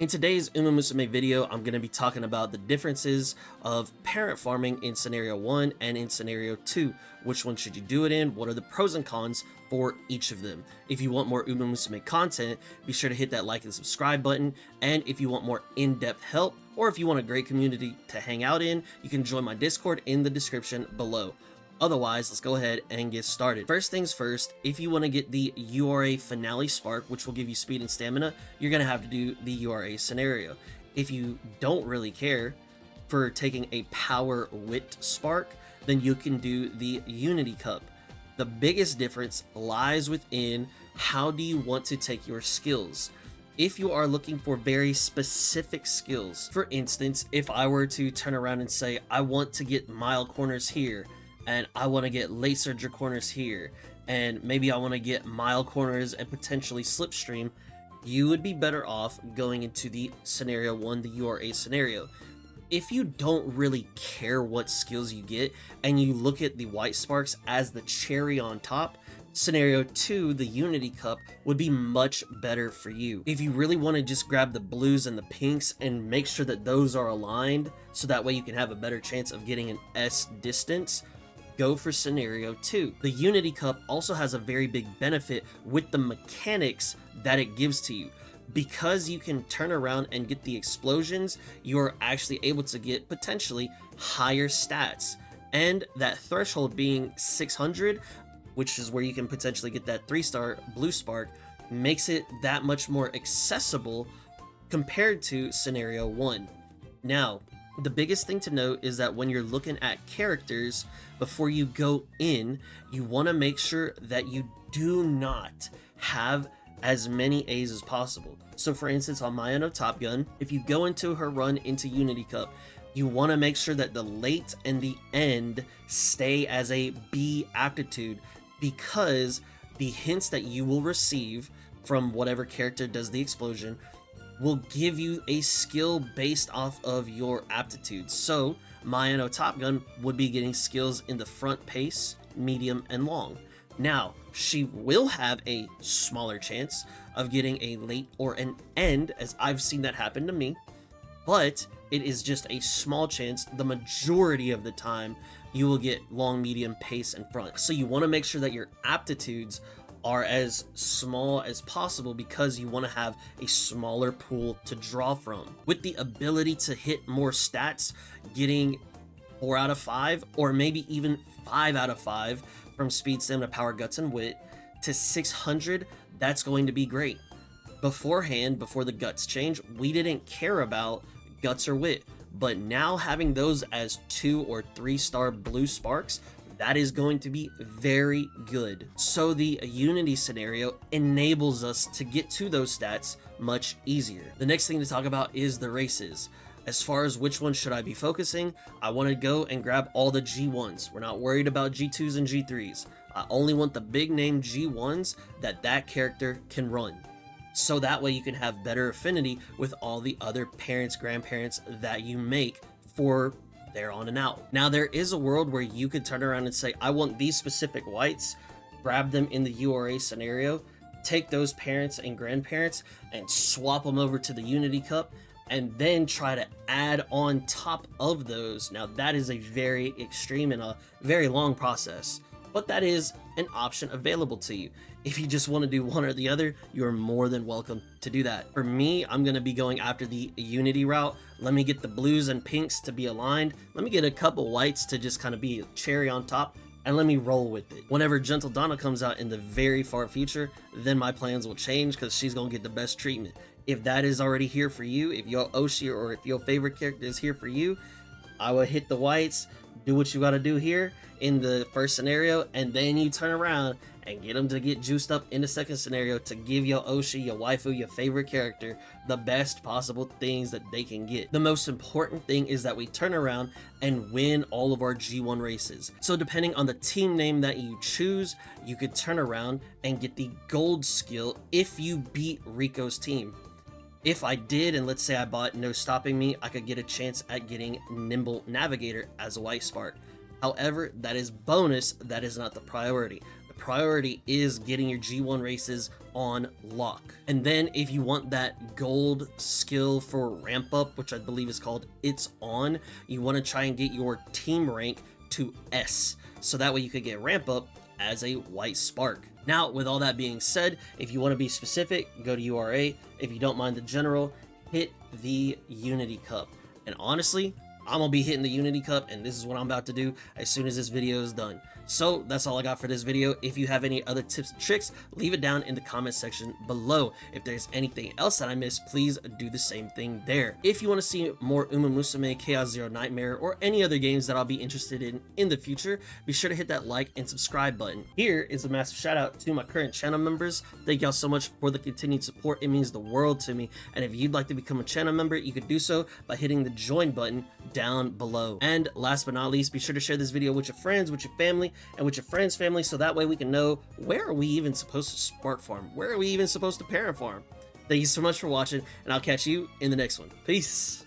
In today's Umamusume video, I'm going to be talking about the differences of parent farming in scenario 1 and in scenario 2. Which one should you do it in? What are the pros and cons for each of them? If you want more Umamusume content, be sure to hit that like and subscribe button. And if you want more in-depth help, or if you want a great community to hang out in, you can join my Discord in the description below. Otherwise, let's go ahead and get started. First things first, if you want to get the URA finale spark, which will give you speed and stamina, you're going to have to do the URA scenario. If you don't really care for taking a power wit spark, then you can do the Unity Cup. The biggest difference lies within how do you want to take your skills. If you are looking for very specific skills, for instance, if I were to turn around and say, I want to get mile corners here, and I want to get late surger corners here, and maybe I want to get mile corners and potentially slipstream, you would be better off going into the scenario 1, the URA scenario. If you don't really care what skills you get and you look at the white sparks as the cherry on top, scenario 2, the Unity Cup, would be much better for you. If you really want to just grab the blues and the pinks and make sure that those are aligned so that way you can have a better chance of getting an S distance, go for scenario 2. The Unity Cup also has a very big benefit with the mechanics that it gives to you. Because you can turn around and get the explosions, you are actually able to get potentially higher stats. And that threshold being 600, which is where you can potentially get that 3-star blue spark, makes it that much more accessible compared to scenario 1. Now, the biggest thing to note is that when you're looking at characters, before you go in, you want to make sure that you do not have as many A's as possible. So for instance, on Maya no Top Gun, if you go into her run into Unity Cup, you want to make sure that the late and the end stay as a B aptitude, because the hints that you will receive from whatever character does the explosion will give you a skill based off of your aptitudes. So Maya no Top Gun would be getting skills in the front pace, medium, and long. Now, she will have a smaller chance of getting a late or an end, as I've seen that happen to me, but it is just a small chance. The majority of the time, you will get long, medium, pace, and front. So you want to make sure that your aptitudes are as small as possible because you want to have a smaller pool to draw from. With the ability to hit more stats, getting 4 out of 5 or maybe even 5 out of 5 from speed, stamina, power, guts, and wit to 600, that's going to be great. Beforehand, before the guts change, we didn't care about guts or wit, but now having those as 2 or 3-star blue sparks, that is going to be very good. So the Unity scenario enables us to get to those stats much easier. The next thing to talk about is the races. As far as which one should I be focusing, I want to go and grab all the G1s. We're not worried about G2s and G3s. I only want the big name G1s that character can run. So that way you can have better affinity with all the other parents, grandparents that you make for there on and out. Now, there is a world where you could turn around and say, I want these specific whites, grab them in the URA scenario, take those parents and grandparents and swap them over to the Unity Cup, and then try to add on top of those. Now, that is a very extreme and a very long process, but that is an option available to you. If you just want to do one or the other, you're more than welcome to do that. For me, I'm going to be going after the Unity route. Let me get the blues and pinks to be aligned. Let me get a couple whites to just kind of be a cherry on top, and let me roll with it. Whenever Gentle Donna comes out in the very far future, then my plans will change because she's going to get the best treatment. If that is already here for you, if your Oshi or if your favorite character is here for you, I would hit the whites, do what you got to do here in the first scenario, and then you turn around and get them to get juiced up in the second scenario to give your Oshi, your waifu, your favorite character the best possible things that they can get. The most important thing is that we turn around and win all of our G1 races. So depending on the team name that you choose, you could turn around and get the gold skill if you beat Rico's team. If I did, and let's say I bought No Stopping Me, I could get a chance at getting Nimble Navigator as a white spark. However, that is bonus, that is not the priority. The priority is getting your G1 races on lock. And then if you want that gold skill for ramp up, which I believe is called It's On, you want to try and get your team rank to S, so that way you could get ramp up as a white spark. Now, with all that being said, if you want to be specific, go to URA. If you don't mind the general, hit the Unity Cup. And honestly, I'm gonna be hitting the Unity Cup, and this is what I'm about to do as soon as this video is done. So that's all I got for this video. If you have any other tips and tricks, leave it down in the comment section below. If there's anything else that I missed, please do the same thing there. If you want to see more Umamusume, Chaos Zero Nightmare, or any other games that I'll be interested in the future, be sure to hit that like and subscribe button. Here is a massive shout out to my current channel members. Thank y'all so much for the continued support. It means the world to me. And if you'd like to become a channel member, you could do so by hitting the join button down below. And last but not least, be sure to share this video with your friends, with your family, and with your friends' family, so that way we can know, where are we even supposed to spark farm? Where are we even supposed to parent farm? Thank you so much for watching, and I'll catch you in the next one. Peace!